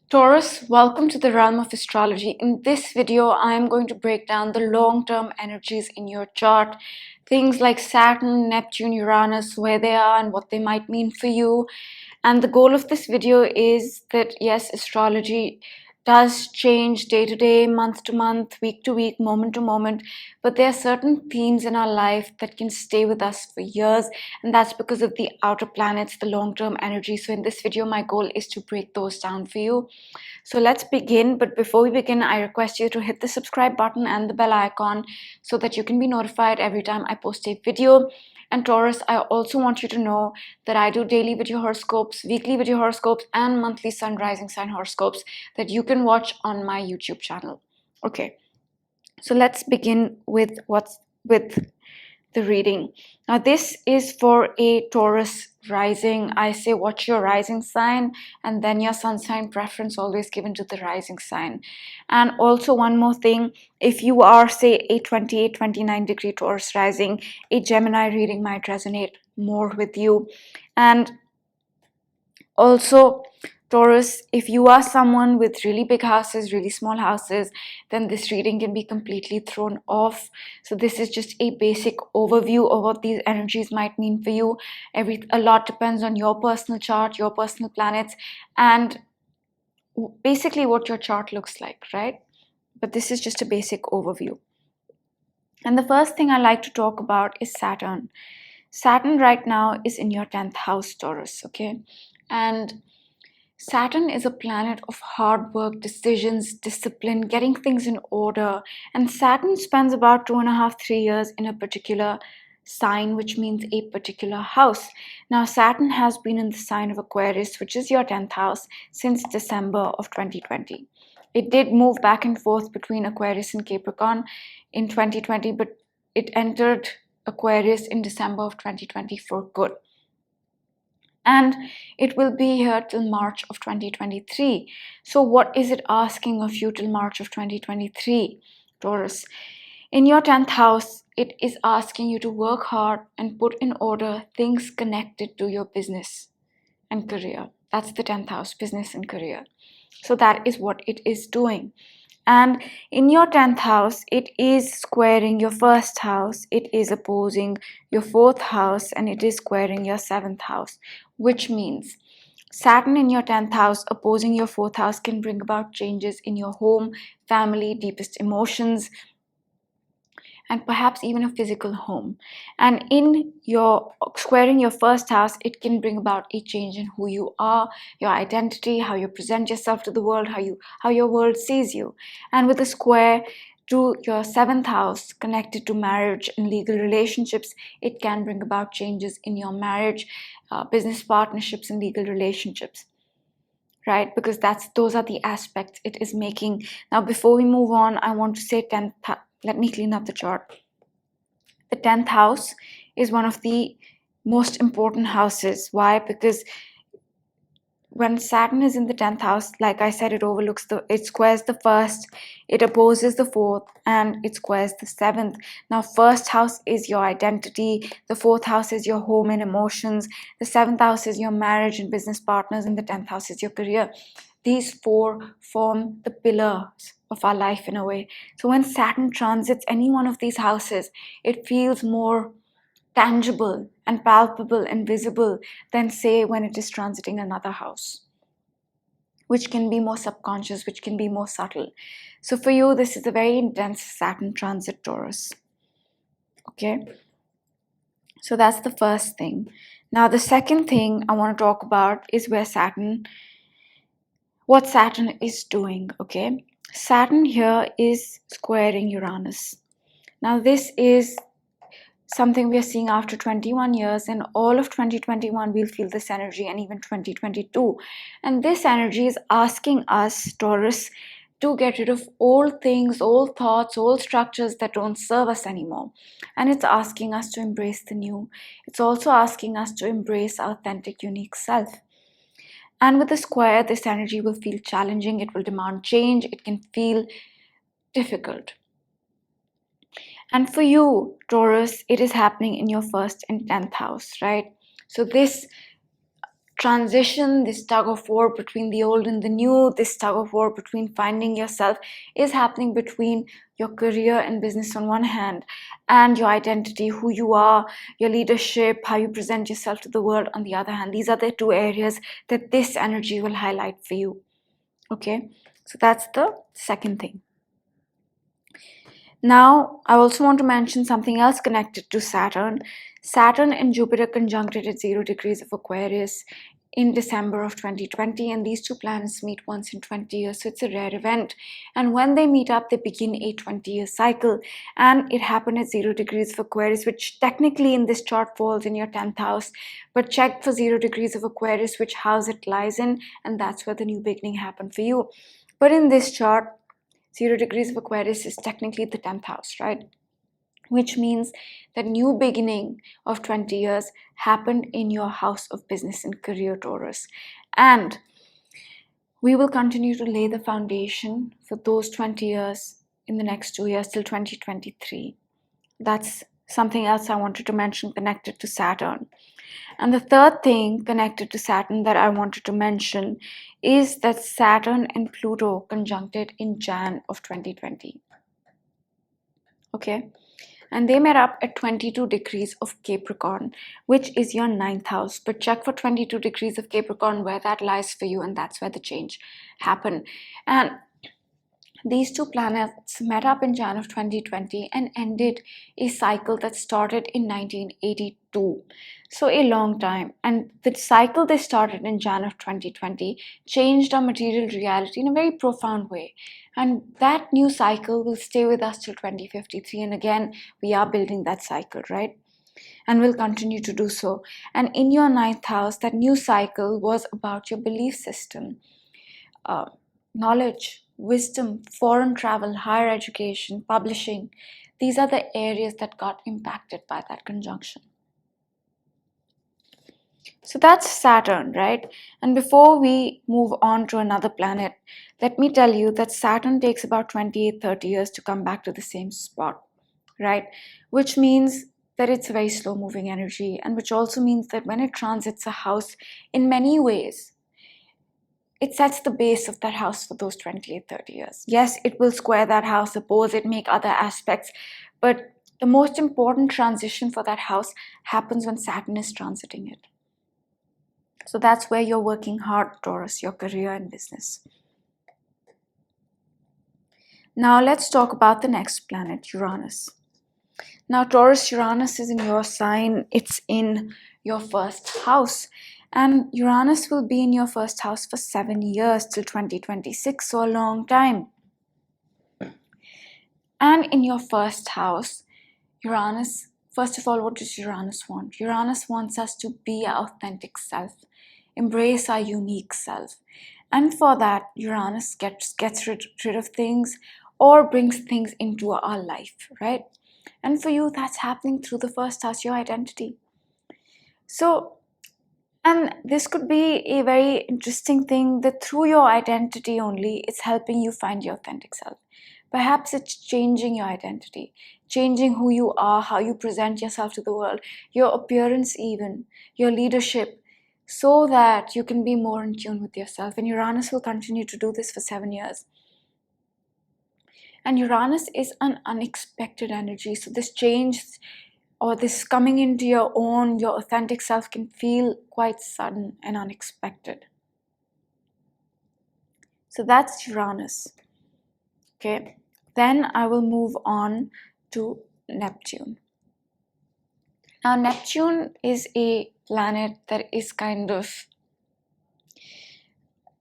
Taurus, welcome to the realm of astrology. In this video, I am going to break down the long-term energies in your chart. Things like Saturn, Neptune, Uranus, where they are and what they might mean for you. And the goal of this video is that, yes, astrology does change day to day, month to month, week to week, moment to moment, but there are certain themes in our life that can stay with us for years, and that's because of the outer planets, the long-term energy. So in this video, my goal is to break those down for you. So let's begin. But before we begin, I request you to hit the subscribe button and the bell icon so that you can be notified every time I post a video. And Taurus, I also want you to know that I do daily video horoscopes, weekly video horoscopes, and monthly sun rising sign horoscopes that you can watch on my YouTube channel. Okay, so let's begin with the reading. Now this is for a Taurus rising. I say watch your rising sign and then your sun sign, preference always given to the rising sign. And also one more thing, if you are say a 28-29 degree Taurus rising, a Gemini reading might resonate more with you. And also Taurus, if you are someone with really big houses, really small houses, then this reading can be completely thrown off. So this is just a basic overview of what these energies might mean for you. A lot depends on your personal chart, your personal planets, and basically what your chart looks like, right? But this is just a basic overview. And the first thing I like to talk about is Saturn. Saturn right now is in your 10th house, Taurus, okay? And Saturn is a planet of hard work, decisions, discipline, getting things in order. And Saturn spends about 2.5, 3 years in a particular sign, which means a particular house. Now, Saturn has been in the sign of Aquarius, which is your 10th house, since December of 2020. It did move back and forth between Aquarius and Capricorn in 2020, but it entered Aquarius in December of 2020 for good. And it will be here till March of 2023. So what is it asking of you till March of 2023, Taurus? In your 10th house, it is asking you to work hard and put in order things connected to your business and career. That's the 10th house, business and career. So that is what it is doing. And in your 10th house, it is squaring your first house, it is opposing your fourth house, and it is squaring your 7th house, which means Saturn in your 10th house opposing your fourth house can bring about changes in your home, family, deepest emotions, and perhaps even a physical home. And in your squaring your first house, it can bring about a change in who you are, your identity, how you present yourself to the world, how your world sees you. And with a square to your 7th house connected to marriage and legal relationships, it can bring about changes in your marriage, business partnerships, and legal relationships, right? Because those are the aspects it is making. Now, before we move on, I want to say 10th. Let me clean up the chart. The 10th house is one of the most important houses. Why? Because when Saturn is in the 10th house, like I said, it squares the first, it opposes the fourth, and it squares the 7th. Now, first house is your identity, the fourth house is your home and emotions, the 7th house is your marriage and business partners, and the 10th house is your career. These four form the pillars of our life in a way. So when Saturn transits any one of these houses, it feels more tangible and palpable and visible than, say, when it is transiting another house, which can be more subconscious, which can be more subtle. So for you, this is a very intense Saturn transit, Taurus. Okay? So that's the first thing. Now, the second thing I want to talk about is what Saturn is doing, okay? Saturn here is squaring Uranus. Now, this is something we are seeing after 21 years, and all of 2021 we'll feel this energy, and even 2022. And this energy is asking us, Taurus, to get rid of old things, old thoughts, old structures that don't serve us anymore. And it's asking us to embrace the new. It's also asking us to embrace our authentic, unique self. And with the square, this energy will feel challenging, it will demand change, it can feel difficult. And for you, Taurus, it is happening in your 1st and 10th house, right? So this transition, this tug of war between the old and the new, this tug of war between finding yourself is happening between your career and business on one hand, and your identity, who you are, your leadership, how you present yourself to the world on the other hand. These are the two areas that this energy will highlight for you. Okay, so that's the second thing. Now, I also want to mention something else connected to Saturn. Saturn and Jupiter conjuncted at 0 degrees of Aquarius in December of 2020, and these two planets meet once in 20 years, so it's a rare event. And when they meet up, they begin a 20-year cycle, and it happened at 0 degrees of Aquarius, which technically in this chart falls in your 10th house, but check for 0 degrees of Aquarius, which house it lies in, and that's where the new beginning happened for you. But in this chart, 0 degrees of Aquarius is technically the 10th house, right? Which means that new beginning of 20 years happened in your house of business and career, Taurus. And we will continue to lay the foundation for those 20 years in the next 2 years till 2023. That's something else I wanted to mention connected to Saturn. And the third thing connected to Saturn that I wanted to mention is that Saturn and Pluto conjuncted in Jan of 2020. Okay, and they met up at 22 degrees of Capricorn, which is your 9th house. But check for 22 degrees of Capricorn where that lies for you, and that's where the change happened. And these two planets met up in Jan of 2020 and ended a cycle that started in 1982. So a long time. And the cycle they started in Jan of 2020 changed our material reality in a very profound way. And that new cycle will stay with us till 2053. And again, we are building that cycle, right? And will continue to do so. And in your 9th house, that new cycle was about your belief system, knowledge, wisdom, foreign travel, higher education, publishing. These are the areas that got impacted by that conjunction. So that's Saturn, right? And before we move on to another planet, let me tell you that Saturn takes about 28-30 years to come back to the same spot, right? Which means that it's a very slow moving energy, and which also means that when it transits a house, in many ways, it sets the base of that house for those 28-30 years. Yes, it will square that house, oppose it, make other aspects, but the most important transition for that house happens when Saturn is transiting it. So that's where you're working hard, Taurus, your career and business. Now let's talk about the next planet, Uranus. Now, Taurus, Uranus is in your sign. It's in your first house. And Uranus will be in your first house for 7 years till 2026, so a long time. And in your first house, Uranus, first of all, what does Uranus want? Uranus wants us to be our authentic self, embrace our unique self. And for that, Uranus gets rid of things or brings things into our life, right? And for you, that's happening through the first house, your identity. So, and this could be a very interesting thing that through your identity only, it's helping you find your authentic self. Perhaps it's changing your identity, changing who you are, how you present yourself to the world, your appearance even, your leadership, so that you can be more in tune with yourself. And Uranus will continue to do this for 7 years. And Uranus is an unexpected energy. So this change or this coming into your own, your authentic self can feel quite sudden and unexpected. So that's Uranus. Okay, then I will move on to Neptune. Now, Neptune is a planet that is kind of,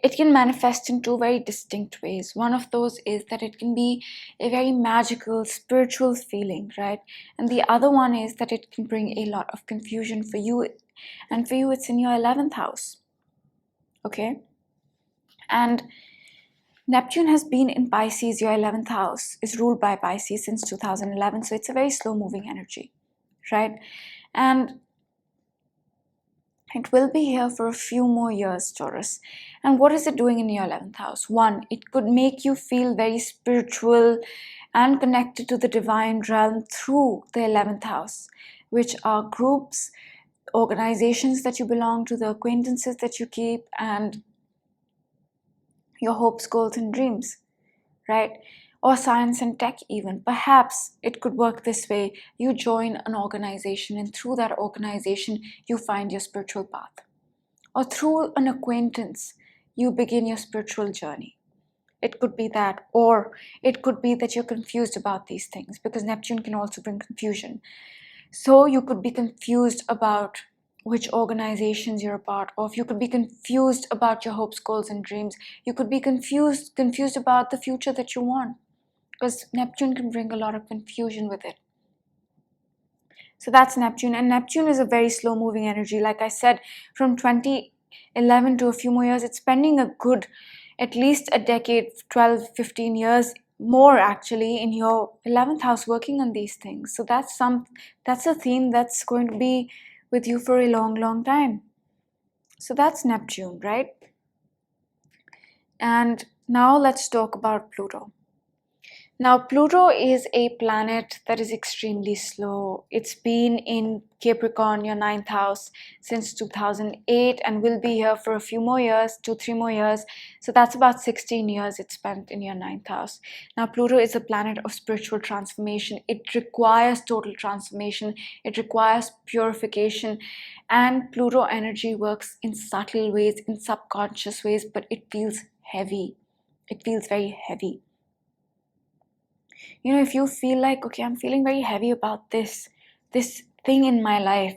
it can manifest in two very distinct ways. One of those is that it can be a very magical, spiritual feeling, right? And the other one is that it can bring a lot of confusion for you. And for you, it's in your 11th house. Okay? And Neptune has been in Pisces, your 11th house is ruled by Pisces since 2011. So it's a very slow moving energy, right? And it will be here for a few more years, Taurus. And what is it doing in your 11th house? One, it could make you feel very spiritual and connected to the divine realm through the 11th house, which are groups, organizations that you belong to, the acquaintances that you keep, and your hopes, goals, and dreams, right? Or science and tech even. Perhaps it could work this way. You join an organization, and through that organization, you find your spiritual path. Or through an acquaintance, you begin your spiritual journey. It could be that, or it could be that you're confused about these things, because Neptune can also bring confusion. So you could be confused about which organizations you're a part of. You could be confused about your hopes, goals, and dreams. You could be confused about the future that you want, because Neptune can bring a lot of confusion with it. So that's Neptune, and Neptune is a very slow moving energy. Like I said, from 2011 to a few more years, it's spending a good, at least a decade, 12, 15 years more actually in your 11th house working on these things. So that's a theme that's going to be with you for a long time. So that's Neptune, right? And now let's talk about Pluto. Now, Pluto is a planet that is extremely slow. It's been in Capricorn, your 9th house, since 2008 and will be here for a few more years, 2-3 more years. So that's about 16 years it's spent in your 9th house. Now, Pluto is a planet of spiritual transformation. It requires total transformation. It requires purification. And Pluto energy works in subtle ways, in subconscious ways, but it feels heavy. It feels very heavy. You know, if you feel like, okay, I'm feeling very heavy about this thing in my life,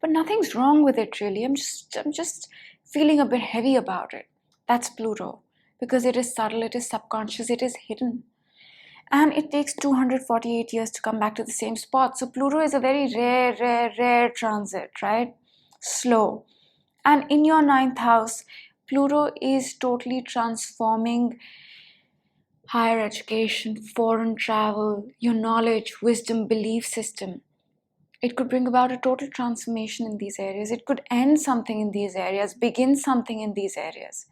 but nothing's wrong with it really. I'm just feeling a bit heavy about it. That's Pluto, because it is subtle, it is subconscious, it is hidden. And it takes 248 years to come back to the same spot. So Pluto is a very rare transit, right? Slow. And in your 9th house, Pluto is totally transforming higher education, foreign travel, your knowledge, wisdom, belief system. It could bring about a total transformation in these areas. It could end something in these areas, begin something in these areas,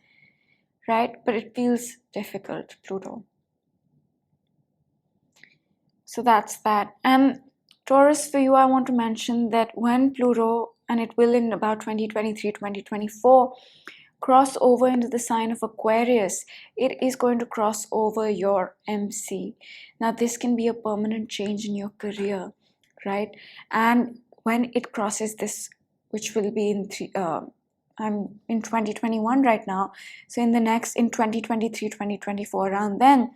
right? But it feels difficult, Pluto. So that's that. And Taurus, for you, I want to mention that when Pluto, and it will in about 2023, 2024, cross over into the sign of Aquarius, it is going to cross over your MC. Now, this can be a permanent change in your career, right? And when it crosses this, which will be I'm in 2021 right now, so in 2023, 2024, around then,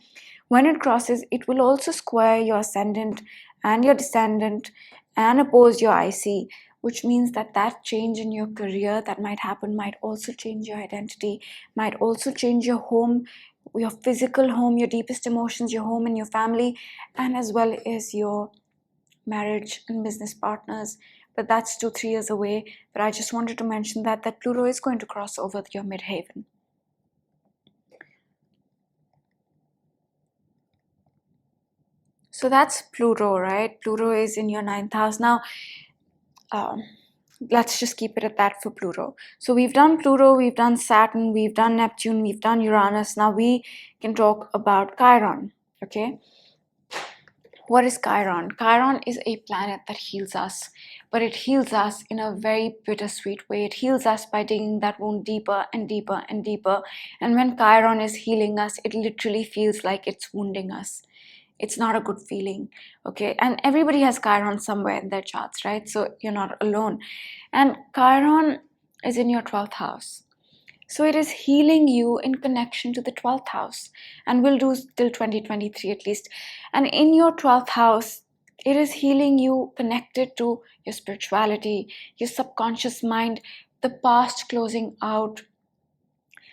when it crosses, it will also square your ascendant and your descendant and oppose your IC, which means that change in your career that might happen might also change your identity, might also change your home, your physical home, your deepest emotions, your home and your family, and as well as your marriage and business partners. But that's 2-3 years away. But I just wanted to mention that Pluto is going to cross over your midheaven. So that's Pluto, right? Pluto is in your 9th house. Now, let's just keep it at that for Pluto. So we've done Pluto, we've done Saturn, we've done Neptune, we've done Uranus. Now we can talk about Chiron, okay? What is Chiron? Chiron is a planet that heals us, but it heals us in a very bittersweet way. It heals us by digging that wound deeper and deeper and deeper. And when Chiron is healing us, it literally feels like it's wounding us. It's not a good feeling, okay? And everybody has Chiron somewhere in their charts, right? So you're not alone. And Chiron is in your 12th house. So it is healing you in connection to the 12th house, and will do till 2023 at least. And in your 12th house, it is healing you connected to your spirituality, your subconscious mind, the past closing out.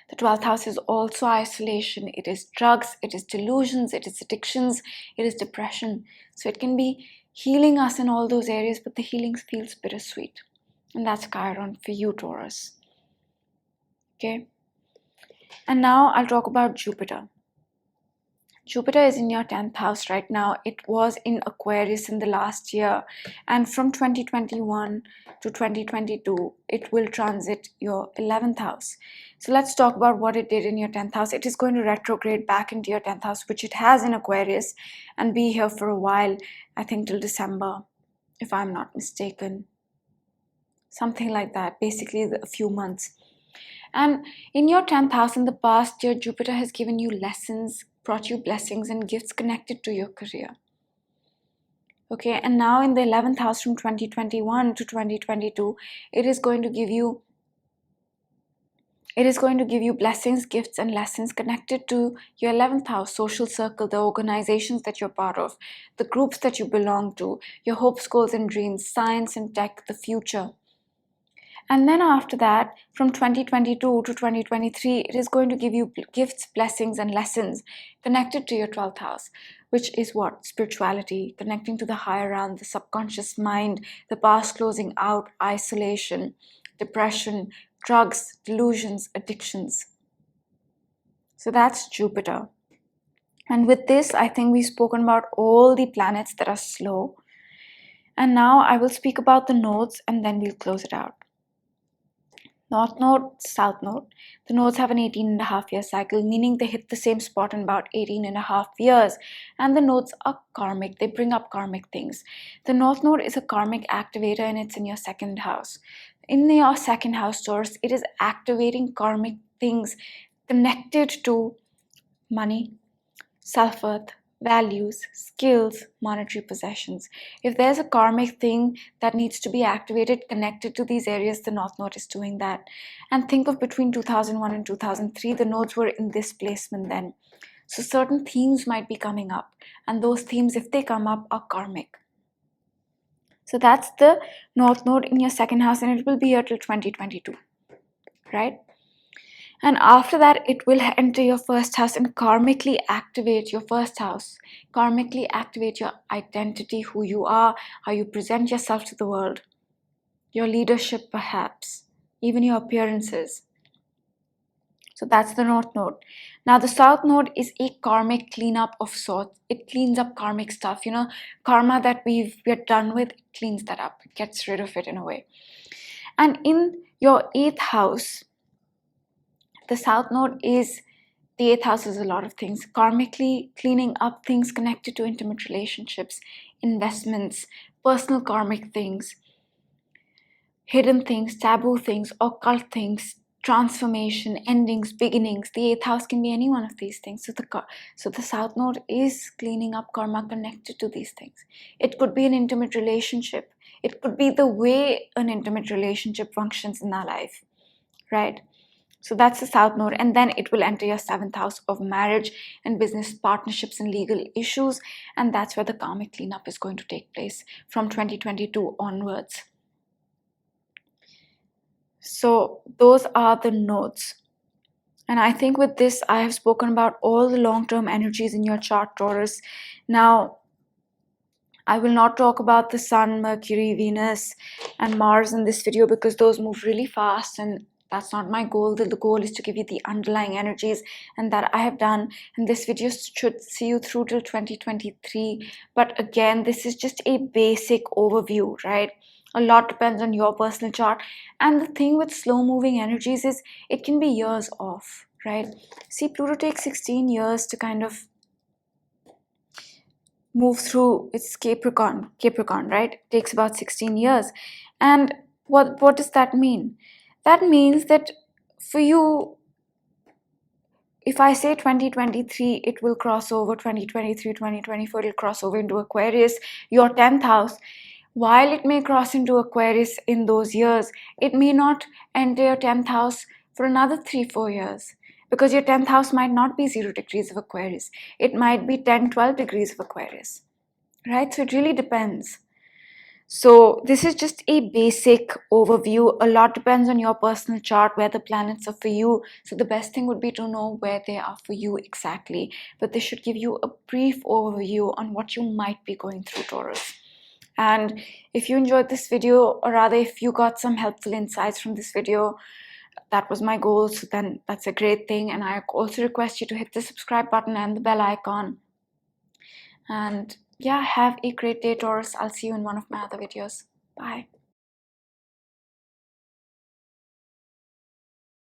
The 12th house is also isolation. It is drugs, it is delusions, it is addictions, it is depression. So it can be healing us in all those areas, but the healing feels bittersweet. And that's Chiron for you, Taurus. Okay? And now I'll talk about Jupiter. Jupiter is in your 10th house right now. It was in Aquarius in the last year. And from 2021 to 2022, it will transit your 11th house. So let's talk about what it did in your 10th house. It is going to retrograde back into your 10th house, which it has in Aquarius, and be here for a while, I think till December, if I'm not mistaken. something like that, basically a few months. And in your 10th house in the past, your Jupiter has given you lessons, brought you blessings and gifts connected to your career. Okay, and now in the 11th house from 2021 to 2022, it is going to give you blessings, gifts, and lessons connected to your 11th house, social circle, the organizations that you're part of, the groups that you belong to, your hopes, goals, and dreams, science and tech, the future. And then after that, from 2022 to 2023, it is going to give you gifts, blessings, and lessons connected to your 12th house, which is what? Spirituality, connecting to the higher realm, the subconscious mind, the past closing out, isolation, depression, drugs, delusions, addictions. So that's Jupiter. And with this, I think we've spoken about all the planets that are slow. And now I will speak about the nodes and then we'll close it out. North node, south node. The nodes have an 18.5-year cycle, meaning they hit the same spot in about 18.5 years. And the nodes are karmic. They bring up karmic things. The north node is a karmic activator and it's in your second house. In your second house, Taurus, it is activating karmic things connected to money, self-worth, values, skills, monetary possessions. If there's a karmic thing that needs to be activated connected to these areas, the north node is doing that. And think of between 2001 and 2003, the nodes were in this placement then. So certain themes might be coming up, and those themes, if they come up, are karmic. So that's the north node in your second house, and it will be here till 2022, right? And after that, it will enter your first house and karmically activate your first house. Karmically activate your identity, who you are, how you present yourself to the world, your leadership perhaps, even your appearances. So that's the north node. Now the south node is a karmic cleanup of sorts. It cleans up karmic stuff, karma that we're done with, it cleans that up. It gets rid of it in a way. And in your 8th house, the south node is, the 8th house is a lot of things. Karmically cleaning up things connected to intimate relationships, investments, personal karmic things, hidden things, taboo things, occult things, transformation, endings, beginnings. The 8th house can be any one of these things. So the south node is cleaning up karma connected to these things. It could be an intimate relationship. It could be the way an intimate relationship functions in our life, right? So that's the south node, and then it will enter your 7th house of marriage and business partnerships and legal issues, and that's where the karmic cleanup is going to take place from 2022 onwards. So those are the nodes. And I think with this, I have spoken about all the long-term energies in your chart, Taurus. Now, I will not talk about the Sun, Mercury, Venus, and Mars in this video because those move really fast and that's not my goal. The goal is to give you the underlying energies, and that I have done. And this video should see you through till 2023. But again, this is just a basic overview, right? A lot depends on your personal chart. And the thing with slow moving energies is it can be years off, right? See, Pluto takes 16 years to kind of move through its Capricorn, right? It takes about 16 years. And what does that mean? That means that for you, if I say 2023, it will cross over 2023, 2024, it'll cross over into Aquarius, your 10th house. While it may cross into Aquarius in those years, it may not enter your 10th house for another 3-4 years. Because your 10th house might not be 0 degrees of Aquarius. It might be 10-12 degrees of Aquarius, right? So it really depends. So this is just a basic overview. A lot depends on your personal chart, where the planets are for you. So the best thing would be to know where they are for you exactly. But this should give you a brief overview on what you might be going through, Taurus. And if you enjoyed this video, or rather if you got some helpful insights from this video, that was my goal, so then that's a great thing. And I also request you to hit the subscribe button and the bell icon. And yeah, have a great day, Taurus. I'll see you in one of my other videos. Bye.